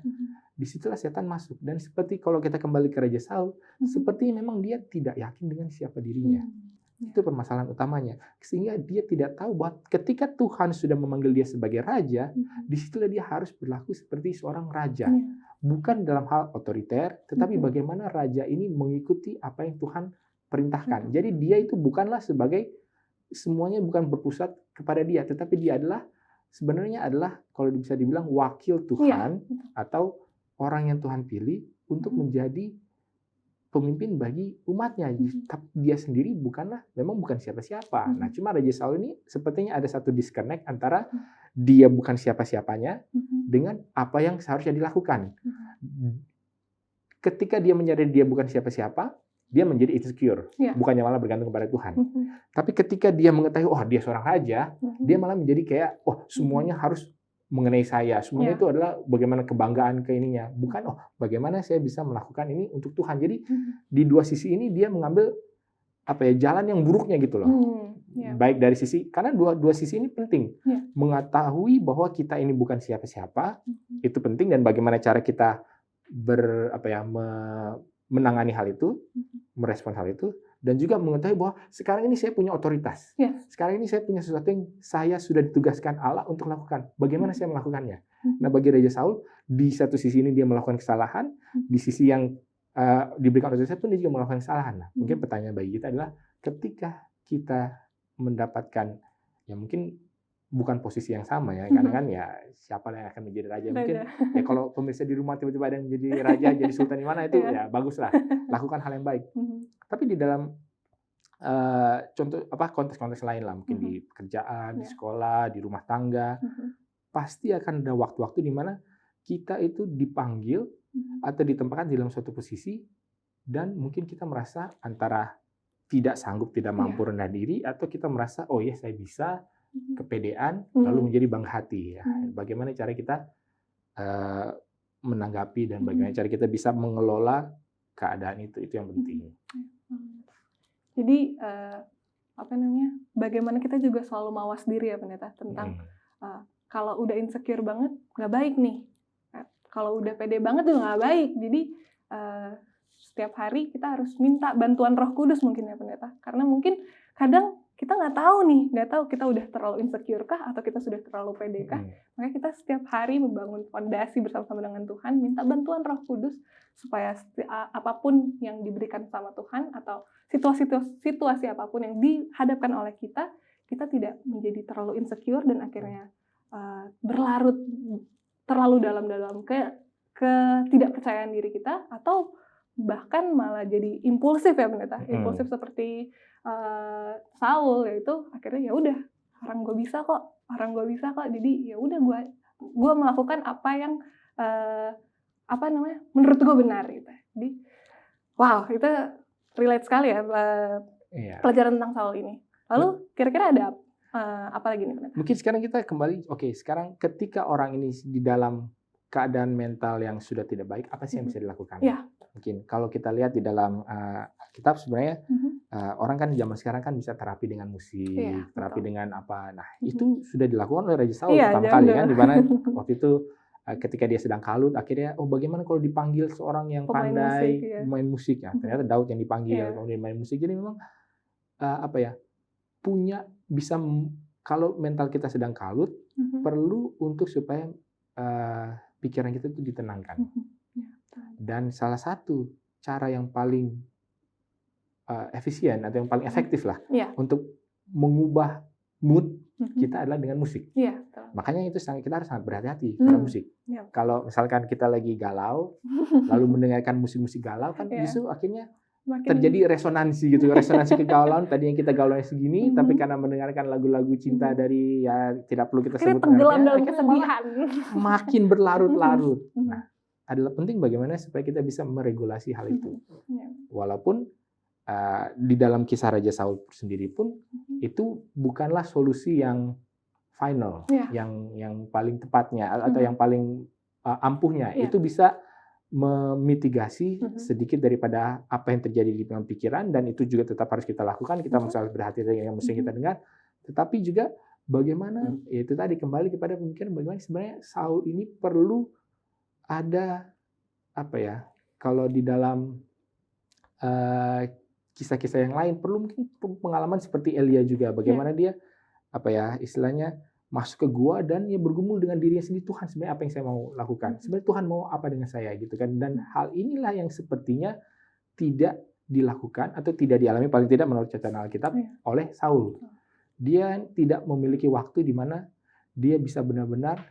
disitulah setan masuk. Dan seperti kalau kita kembali ke Raja Saul, sepertinya memang dia tidak yakin dengan siapa dirinya. Itu permasalahan utamanya. Sehingga dia tidak tahu bahwa ketika Tuhan sudah memanggil dia sebagai raja, disitulah dia harus berlaku seperti seorang raja. Bukan dalam hal otoriter, tetapi bagaimana raja ini mengikuti apa yang Tuhan perintahkan. Jadi dia itu bukanlah sebagai, semuanya bukan berpusat kepada dia, tetapi dia adalah sebenarnya adalah kalau bisa dibilang wakil Tuhan atau orang yang Tuhan pilih untuk menjadi pemimpin bagi umatnya. Tapi dia sendiri memang bukan siapa-siapa. Nah, cuma Raja Saul ini sepertinya ada satu disconnect antara dia bukan siapa-siapanya dengan apa yang seharusnya dilakukan. Ketika dia menyadari dia bukan siapa-siapa, dia menjadi insecure, bukannya malah bergantung kepada Tuhan. Tapi ketika dia mengetahui, oh dia seorang raja, dia malah menjadi kayak, oh semuanya harus mengenai saya. Semuanya itu adalah bagaimana kebanggaan ke ininya. Bukan, oh bagaimana saya bisa melakukan ini untuk Tuhan. Jadi di dua sisi ini dia mengambil jalan yang buruknya gitu loh. Baik dari sisi, karena dua sisi ini penting. Mengetahui bahwa kita ini bukan siapa-siapa, itu penting, dan bagaimana cara kita menangani hal itu, merespon hal itu, dan juga mengetahui bahwa sekarang ini saya punya otoritas. Sekarang ini saya punya sesuatu yang saya sudah ditugaskan Allah untuk lakukan. Bagaimana saya melakukannya? Nah, bagi Raja Saul, di satu sisi ini dia melakukan kesalahan, di sisi yang diberikan otoritas pun dia juga melakukan kesalahan. Nah, mungkin pertanyaan bagi kita adalah ketika kita mendapatkan, ya mungkin bukan posisi yang sama ya, kadang kan ya siapa yang akan menjadi raja. Mungkin ya kalau pemirsa di rumah tiba-tiba ada yang menjadi raja, jadi sultan di mana, itu ya bagus lah, lakukan hal yang baik. Tapi di dalam konteks-konteks lain lah, mungkin di pekerjaan, di sekolah, di rumah tangga, pasti akan ada waktu-waktu di mana kita itu dipanggil atau ditempatkan di dalam suatu posisi, dan mungkin kita merasa antara tidak sanggup, tidak mampu, rendah diri, atau kita merasa oh ya saya bisa, kepedean, lalu menjadi bangga hati. Ya. Bagaimana cara kita menanggapi dan bagaimana cara kita bisa mengelola keadaan itu yang penting. Jadi bagaimana kita juga selalu mawas diri ya Pendeta tentang kalau udah insecure banget nggak baik nih, kalau udah pede banget juga nggak baik. Jadi setiap hari kita harus minta bantuan Roh Kudus mungkin ya Pendeta, karena mungkin kadang kita nggak tahu kita udah terlalu insecure kah atau kita sudah terlalu pede kah. Makanya kita setiap hari membangun fondasi bersama-sama dengan Tuhan, minta bantuan Roh Kudus supaya apapun yang diberikan sama Tuhan atau situasi apapun yang dihadapkan oleh kita tidak menjadi terlalu insecure dan akhirnya berlarut terlalu dalam ketidakpercayaan diri kita, atau bahkan malah jadi impulsif ya Pendeta. Impulsif seperti Saul, yaitu akhirnya ya udah orang gue bisa kok, jadi ya udah gue melakukan apa yang menurut gue benar gitu. Jadi wow, itu relate sekali ya pelajaran tentang Saul ini. Lalu kira-kira ada apa lagi nih Pendeta? Mungkin sekarang kita kembali, sekarang ketika orang ini di dalam keadaan mental yang sudah tidak baik, apa sih yang bisa dilakukan? Mungkin kalau kita lihat di dalam kitab sebenarnya orang kan zaman sekarang kan bisa terapi dengan musik, terapi dengan apa. Nah, itu sudah dilakukan oleh Raja Saul pertama kali kan, di mana waktu itu ketika dia sedang kalut, akhirnya bagaimana kalau dipanggil seorang yang pandai main musik ya. Ternyata Daud yang dipanggil kemudian main musik. Jadi memang kalau mental kita sedang kalut, perlu untuk supaya pikiran kita itu ditenangkan. Dan salah satu cara yang paling efisien atau yang paling efektif lah untuk mengubah mood kita adalah dengan musik. Makanya itu kita harus sangat berhati-hati pada musik. Kalau misalkan kita lagi galau, lalu mendengarkan musik-musik galau kan justru akhirnya terjadi resonansi gitu, resonansi kegalauan. Tadinya kita galaunya segini, tapi karena mendengarkan lagu-lagu cinta dari tidak perlu kita sebut tenggelam dalam kesedihan, makin berlarut-larut. Nah, adalah penting bagaimana supaya kita bisa meregulasi hal itu. Walaupun di dalam kisah Raja Saul sendiri pun itu bukanlah solusi yang final, yang paling tepatnya atau yang paling ampuhnya. Itu bisa memitigasi sedikit daripada apa yang terjadi di dalam pikiran, dan itu juga tetap harus kita lakukan. Kita harus berhati-hati dengan musik yang kita dengar, tetapi juga bagaimana ya itu tadi kembali kepada pemikiran bagaimana sebenarnya Saul ini perlu ada apa ya, kalau di dalam kisah-kisah yang lain perlu mungkin pengalaman seperti Elia juga, bagaimana dia apa ya istilahnya masuk ke gua dan dia bergumul dengan dirinya sendiri, Tuhan sebenarnya apa yang saya mau lakukan, sebenarnya Tuhan mau apa dengan saya gitu kan. Dan hal inilah yang sepertinya tidak dilakukan atau tidak dialami paling tidak menurut catatan Alkitab oleh Saul. Dia tidak memiliki waktu di mana dia bisa benar-benar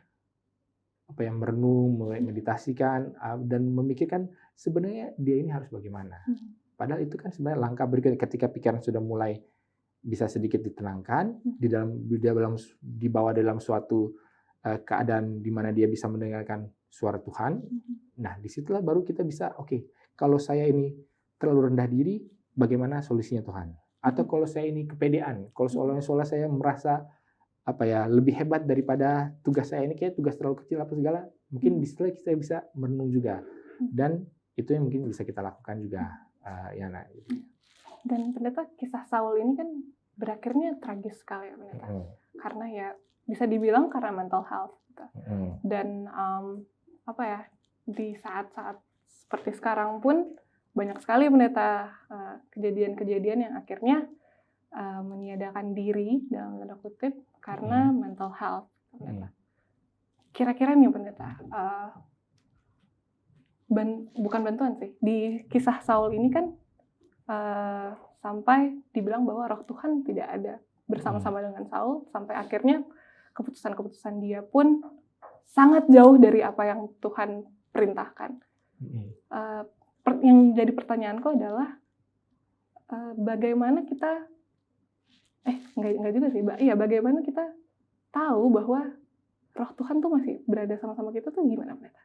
apa yang merenung, meditasikan dan memikirkan sebenarnya dia ini harus bagaimana. Padahal itu kan sebenarnya langkah berikutnya ketika pikiran sudah mulai bisa sedikit ditenangkan, dibawa dalam suatu keadaan di mana dia bisa mendengarkan suara Tuhan. Nah, disitulah baru kita bisa, oke, kalau saya ini terlalu rendah diri, bagaimana solusinya Tuhan? Atau kalau saya ini kepedean, kalau seolah-olah saya merasa apa ya lebih hebat daripada tugas saya ini, kayak tugas terlalu kecil apa segala, mungkin disitulah kita bisa merenung juga. Dan itu yang mungkin bisa kita lakukan juga, Yana. Dan pendeta, kisah Saul ini kan berakhirnya tragis sekali ya pendeta. Karena ya bisa dibilang karena mental health gitu. Dan apa ya, di saat-saat seperti sekarang pun banyak sekali pendeta kejadian-kejadian yang akhirnya meniadakan diri dalam tanda kutip karena mental health pendeta. Kira-kira nih pendeta, bukan bantuan sih, di kisah Saul ini kan sampai dibilang bahwa roh Tuhan tidak ada bersama-sama dengan Saul, sampai akhirnya keputusan-keputusan dia pun sangat jauh dari apa yang Tuhan perintahkan. Yang jadi pertanyaanku adalah bagaimana kita enggak juga sih, bagaimana kita tahu bahwa roh Tuhan tuh masih berada sama-sama kita tuh gimana pendeta?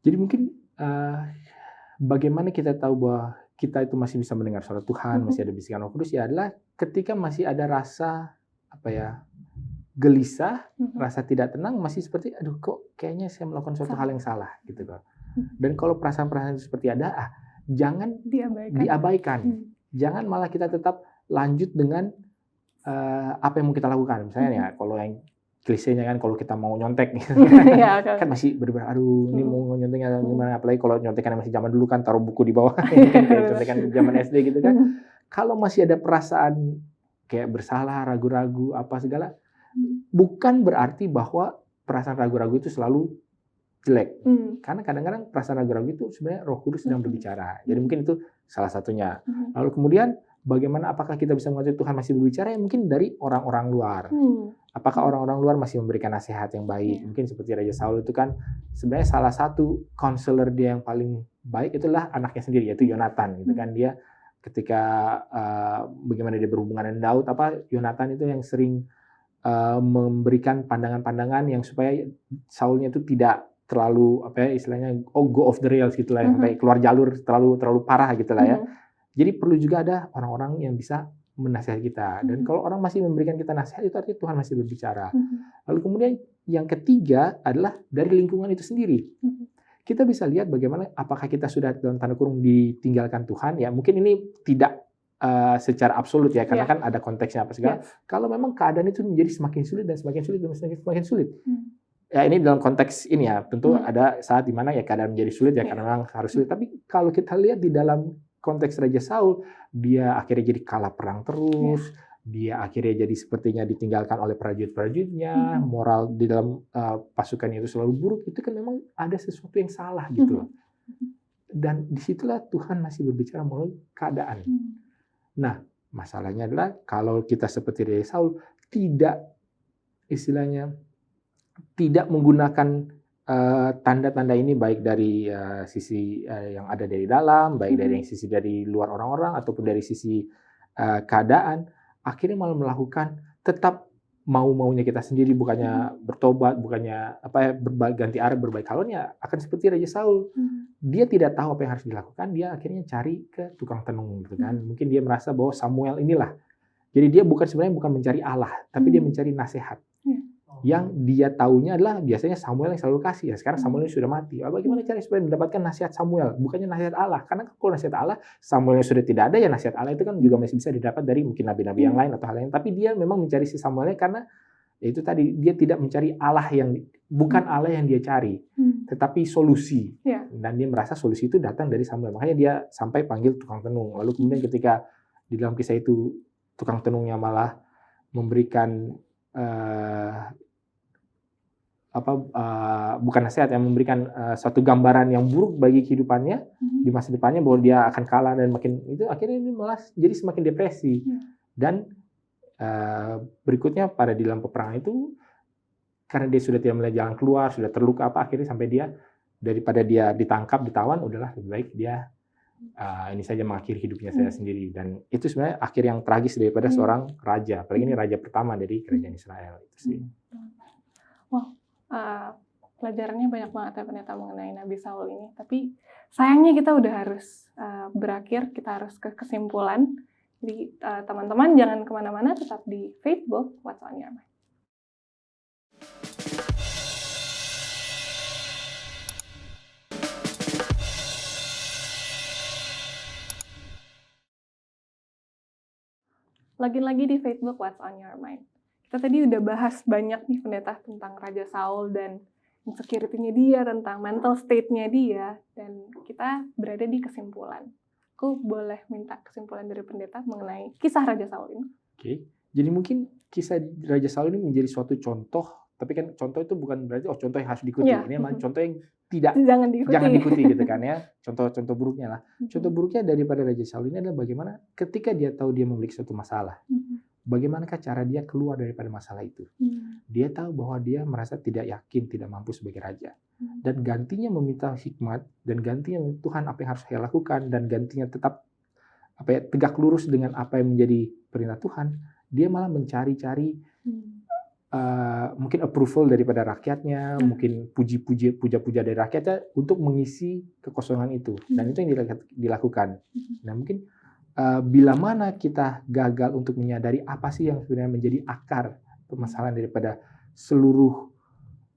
Jadi mungkin bagaimana kita tahu bahwa kita itu masih bisa mendengar suara Tuhan, masih ada bisikan Roh Kudus, ya adalah ketika masih ada rasa apa ya gelisah, rasa tidak tenang, masih seperti aduh kok kayaknya saya melakukan suatu hal yang salah gitu kan. Dan kalau perasaan-perasaan itu seperti ada, jangan diabaikan. Jangan malah kita tetap lanjut dengan apa yang mau kita lakukan. Misalnya ya kalau yang klisenya kan kalau kita mau nyontek kan masih bener-bener aduh ini mau nyonteknya gimana, apalagi kalau nyontekan masih zaman dulu kan taruh buku di bawah ini kan kayak nyontekan zaman SD gitu kan. Kalau masih ada perasaan kayak bersalah, ragu-ragu apa segala, bukan berarti bahwa perasaan ragu-ragu itu selalu jelek. Karena kadang-kadang perasaan ragu-ragu itu sebenarnya Roh Kudus sedang berbicara. Jadi mungkin itu salah satunya. Lalu kemudian bagaimana apakah kita bisa mengetahui Tuhan masih berbicara? Ya mungkin dari orang-orang luar. Apakah orang-orang luar masih memberikan nasihat yang baik? Mungkin seperti Raja Saul itu kan sebenarnya salah satu konselor dia yang paling baik itulah anaknya sendiri, yaitu Yonatan gitu kan. Dia ketika bagaimana dia berhubungan dengan Daud, Yonatan itu yang sering memberikan pandangan-pandangan yang supaya Saulnya itu tidak terlalu istilahnya go off the rails gitulah, sampai keluar jalur terlalu parah gitulah ya. Jadi perlu juga ada orang-orang yang bisa menasihati kita. Dan kalau orang masih memberikan kita nasihat, itu artinya Tuhan masih berbicara. Lalu kemudian yang ketiga adalah dari lingkungan itu sendiri. Kita bisa lihat bagaimana apakah kita sudah dalam tanda kurung ditinggalkan Tuhan. Ya mungkin ini tidak secara absolut ya, karena kan ada konteksnya apa segala. Kalau memang keadaan itu menjadi semakin sulit dan semakin sulit dan semakin sulit. Ya ini dalam konteks ini ya, tentu ada saat dimana ya keadaan menjadi sulit ya, karena memang harus sulit. Tapi kalau kita lihat di dalam konteks Raja Saul, dia akhirnya jadi kalah perang terus, dia akhirnya jadi sepertinya ditinggalkan oleh prajurit-prajuritnya, moral di dalam pasukannya itu selalu buruk, itu kan memang ada sesuatu yang salah gitu loh. Dan disitulah Tuhan masih berbicara melalui keadaan. Nah, masalahnya adalah kalau kita seperti Raja Saul, tidak menggunakan tanda-tanda ini baik dari sisi yang ada dari dalam, baik dari sisi dari luar orang-orang ataupun dari sisi keadaan, akhirnya malah melakukan tetap mau-maunya kita sendiri, bukannya bertobat, bukannya ganti arah berbaik halnya, akan seperti Raja Saul. Dia tidak tahu apa yang harus dilakukan, dia akhirnya cari ke tukang tenung gitu kan. Mungkin dia merasa bahwa Samuel inilah. Jadi dia sebenarnya bukan mencari Allah, tapi dia mencari nasihat. Yang dia taunya adalah biasanya Samuel yang selalu kasih. Ya, sekarang Samuel sudah mati. Bagaimana cara supaya mendapatkan nasihat Samuel? Bukannya nasihat Allah. Karena kalau nasihat Allah, Samuelnya sudah tidak ada, ya nasihat Allah itu kan juga masih bisa didapat dari mungkin nabi-nabi yang lain atau hal lain. Tapi dia memang mencari si Samuelnya karena itu tadi, dia tidak mencari Allah yang, bukan Allah yang dia cari, tetapi solusi. Dan dia merasa solusi itu datang dari Samuel. Makanya dia sampai panggil tukang tenung. Lalu kemudian ketika di dalam kisah itu, tukang tenungnya malah memberikan bukan nasihat, yang memberikan suatu gambaran yang buruk bagi kehidupannya di masa depannya, bahwa dia akan kalah dan makin itu, akhirnya dia malah jadi semakin depresi. Dan berikutnya pada di dalam peperangan itu, karena dia sudah tidak melihat jalan keluar, sudah terluka akhirnya sampai dia, daripada dia ditangkap, ditawan, udahlah lebih baik dia ini saja mengakhiri hidupnya saya sendiri. Dan itu sebenarnya akhir yang tragis daripada seorang raja, apalagi ini raja pertama dari kerajaan Israel itu sih. Pelajarannya banyak banget ya pendeta mengenai Nabi Saul ini. Tapi sayangnya kita udah harus berakhir, kita harus ke kesimpulan. Jadi teman-teman jangan kemana-mana, tetap di Facebook What's on Your Mind. Lagi-lagi di Facebook What's on Your Mind. Kita tadi udah bahas banyak nih pendeta tentang Raja Saul dan insecurity-nya dia, tentang mental state-nya dia, dan kita berada di kesimpulan. Aku boleh minta kesimpulan dari pendeta mengenai kisah Raja Saul ini? Oke. Jadi mungkin kisah Raja Saul ini menjadi suatu contoh, tapi kan contoh itu bukan berarti contoh yang harus diikuti. Ini malah contoh yang jangan diikuti gitu kan ya. Contoh buruknya lah. Contoh buruknya daripada Raja Saul ini adalah bagaimana ketika dia tahu dia memiliki suatu masalah. Bagaimanakah cara dia keluar daripada masalah itu? Dia tahu bahwa dia merasa tidak yakin, tidak mampu sebagai raja. Dan gantinya meminta hikmat, dan gantinya Tuhan apa yang harus saya lakukan, dan gantinya tetap tegak lurus dengan apa yang menjadi perintah Tuhan. Dia malah mencari-cari mungkin approval daripada rakyatnya, mungkin puja-puja dari rakyatnya untuk mengisi kekosongan itu. Dan itu yang dilakukan. Nah mungkin bila mana kita gagal untuk menyadari apa sih yang sebenarnya menjadi akar permasalahan daripada seluruh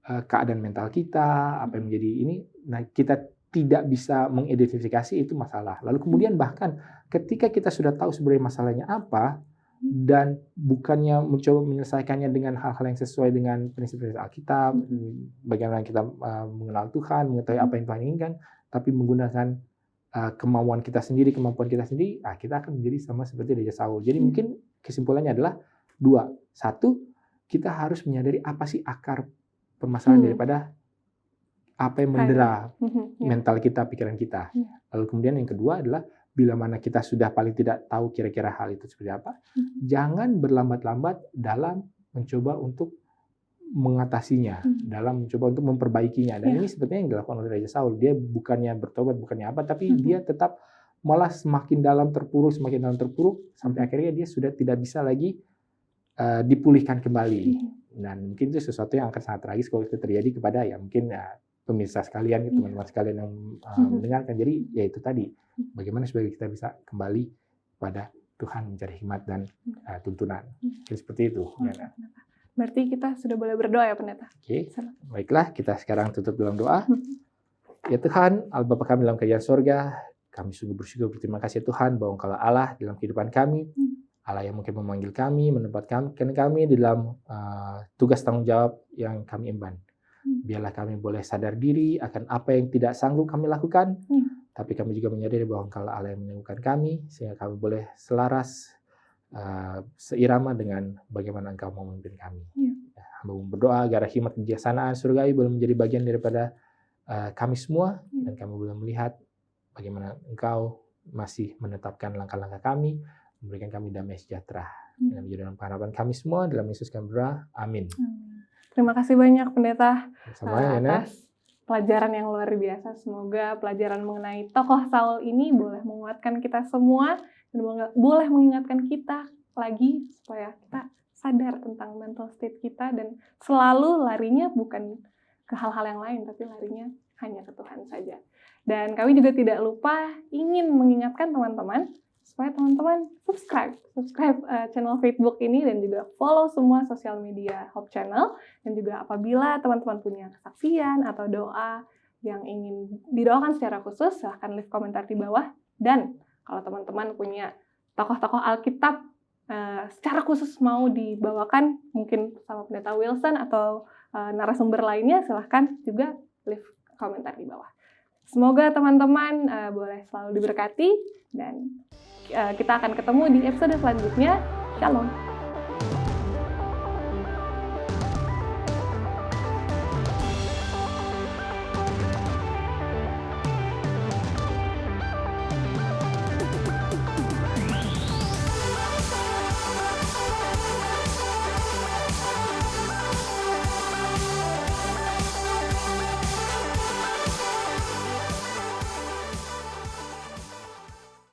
keadaan mental kita, apa yang menjadi ini, nah kita tidak bisa mengidentifikasi itu masalah. Lalu kemudian bahkan ketika kita sudah tahu sebenarnya masalahnya apa, dan bukannya mencoba menyelesaikannya dengan hal-hal yang sesuai dengan prinsip-prinsip Alkitab, bagaimana kita mengenal Tuhan, mengetahui apa yang Tuhan inginkan, tapi menggunakan kemampuan kita sendiri, kita akan menjadi sama seperti Raja Saul. Jadi mungkin kesimpulannya adalah dua. Satu, kita harus menyadari apa sih akar permasalahan daripada apa yang mendera mental kita, pikiran kita. Lalu kemudian yang kedua adalah bila mana kita sudah paling tidak tahu kira-kira hal itu seperti apa, jangan berlambat-lambat dalam mencoba untuk mengatasinya, dalam mencoba untuk memperbaikinya. Dan ini sepertinya yang dilakukan oleh Raja Saul. Dia bukannya bertobat, bukannya apa, tapi dia tetap malah semakin dalam terpuruk, sampai akhirnya dia sudah tidak bisa lagi dipulihkan kembali. Dan mungkin itu sesuatu yang akan sangat tragis kalau itu terjadi kepada mungkin pemirsa sekalian, teman-teman sekalian yang mendengarkan. Jadi ya itu tadi, bagaimana supaya kita bisa kembali pada Tuhan, mencari hikmat dan tuntunan. Jadi seperti itu. Berarti kita sudah boleh berdoa ya pendeta. Oke, baiklah, kita sekarang tutup dalam doa. Ya Tuhan, Allah Bapa kami dalam kerajaan sorga, kami sungguh bersyukur, berterima kasih Tuhan bahwa Engkaulah Allah dalam kehidupan kami, Allah yang mungkin memanggil kami, menempatkan kami di dalam tugas tanggung jawab yang kami emban. Biarlah kami boleh sadar diri akan apa yang tidak sanggup kami lakukan, tapi kami juga menyadari bahwa Engkaulah Allah yang menyembuhkan kami, sehingga kami boleh selaras, seirama dengan bagaimana Engkau mau memimpin kami. Hamba berdoa agar hikmat kebijaksanaan surgawi boleh menjadi bagian daripada kami semua, dan kami boleh melihat bagaimana Engkau masih menetapkan langkah-langkah kami, memberikan kami damai sejahtera. Dan menjadi dalam harapan kami semua, dalam Yesus kami berdoa. Amin. Terima kasih banyak pendeta atas pelajaran yang luar biasa. Semoga pelajaran mengenai tokoh Saul ini boleh menguatkan kita semua, dan boleh mengingatkan kita lagi supaya kita sadar tentang mental state kita, dan selalu larinya bukan ke hal-hal yang lain, tapi larinya hanya ke Tuhan saja. Dan kami juga tidak lupa ingin mengingatkan teman-teman supaya teman-teman subscribe channel Facebook ini dan juga follow semua sosial media Hope Channel. Dan juga apabila teman-teman punya kesaksian atau doa yang ingin didoakan secara khusus, silahkan leave komentar di bawah. Dan kalau teman-teman punya tokoh-tokoh Alkitab secara khusus mau dibawakan mungkin sama Pendeta Wilson atau narasumber lainnya, silahkan juga leave komentar di bawah. Semoga teman-teman boleh selalu diberkati dan kita akan ketemu di episode selanjutnya. Shalom.